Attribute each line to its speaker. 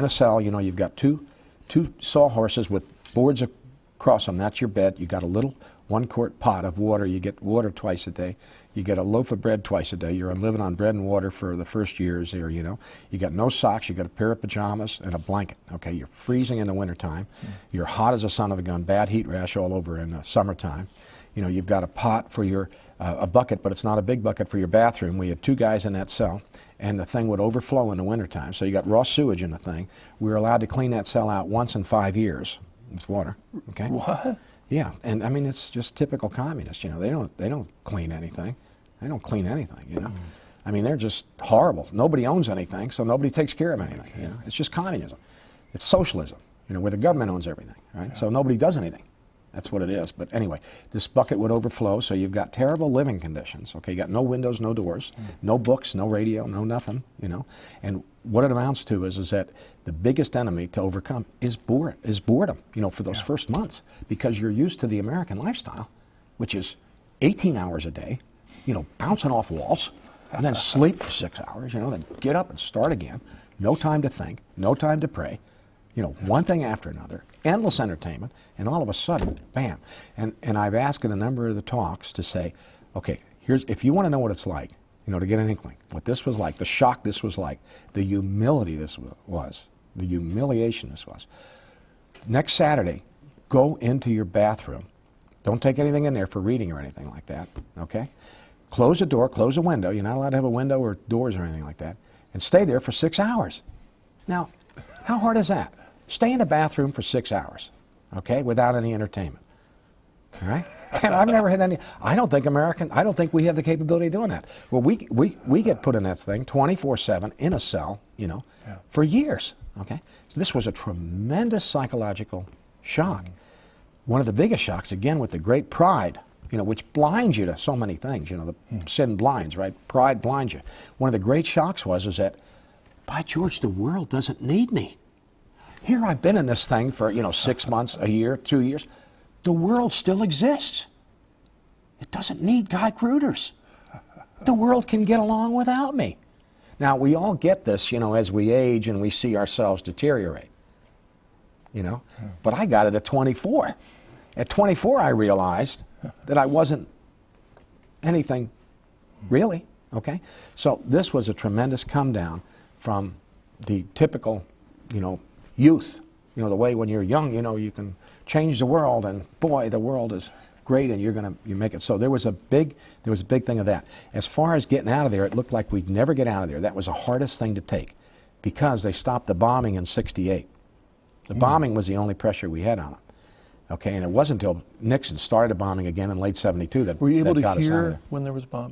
Speaker 1: in a cell, you know, you've got two sawhorses with boards across them. That's your bed. You got a little 1-quart pot of water. You get water twice a day. You get a loaf of bread twice a day. You're living on bread and water for the first years there, you know. You got no socks. You got a pair of pajamas and a blanket. Okay, you're freezing in the wintertime. You're hot as a son of a gun. Bad heat rash all over in the summertime. You know, you've got a pot for your, a bucket, but it's not a big bucket for your bathroom. We had 2 guys in that cell, and the thing would overflow in the wintertime. So you got raw sewage in the thing. We were allowed to clean that cell out once in 5 years with water. Okay.
Speaker 2: What?
Speaker 1: Yeah, and I mean, it's just typical communists, you know. They don't clean anything. They don't clean anything, you know. I mean, they're just horrible. Nobody owns anything, so nobody takes care of anything, you know. It's just communism. It's socialism, you know, where the government owns everything, right? Yeah. So nobody does anything. That's what it is. But anyway, this bucket would overflow, so you've got terrible living conditions, okay? You got no windows, no doors, no books, no radio, no nothing, you know. And what it amounts to is that the biggest enemy to overcome is boredom, you know, for those first months, because you're used to the American lifestyle, which is 18 hours a day, you know, bouncing off walls, and then sleep for 6 hours, you know, then get up and start again. No time to think, no time to pray, you know, one thing after another, endless entertainment, and all of a sudden, bam. And I've asked in a number of the talks to say, okay, here's, if you want to know what it's like, you know, to get an inkling, what this was like, the shock this was like, the humility this was, the humiliation this was. Next Saturday, go into your bathroom. Don't take anything in there for reading or anything like that, okay? Close the door, close a window. You're not allowed to have a window or doors or anything like that. And stay there for 6 hours. Now, how hard is that? Stay in the bathroom for 6 hours, okay, without any entertainment, all right? And I've never had any, I don't think we have the capability of doing that. Well, we get put in that thing 24/7 in a cell, you know, for years, okay? So this was a tremendous psychological shock. One of the biggest shocks, again, with the great pride, you know, which blinds you to so many things, you know, the sin blinds, right? Pride blinds you. One of the great shocks was that, by George, the world doesn't need me. Here I've been in this thing for, you know, 6 months, a year, 2 years. The world still exists. It doesn't need Guy Gruters. The world can get along without me. Now, we all get this, you know, as we age and we see ourselves deteriorate, you know, but I got it at 24. At 24, I realized that I wasn't anything really, okay? So this was a tremendous come down from the typical, you know, youth. You know, the way when you're young, you know, you can change the world, and boy, the world is great, and you make it. So there was a big thing of that. As far as getting out of there, it looked like we'd never get out of there. That was the hardest thing to take, because they stopped the bombing in '68. The bombing was the only pressure we had on them. Okay, and it wasn't until Nixon started bombing again in late '72 that
Speaker 2: were you able
Speaker 1: that got
Speaker 2: to
Speaker 1: us out of
Speaker 2: hear
Speaker 1: there.
Speaker 2: when there was bombing?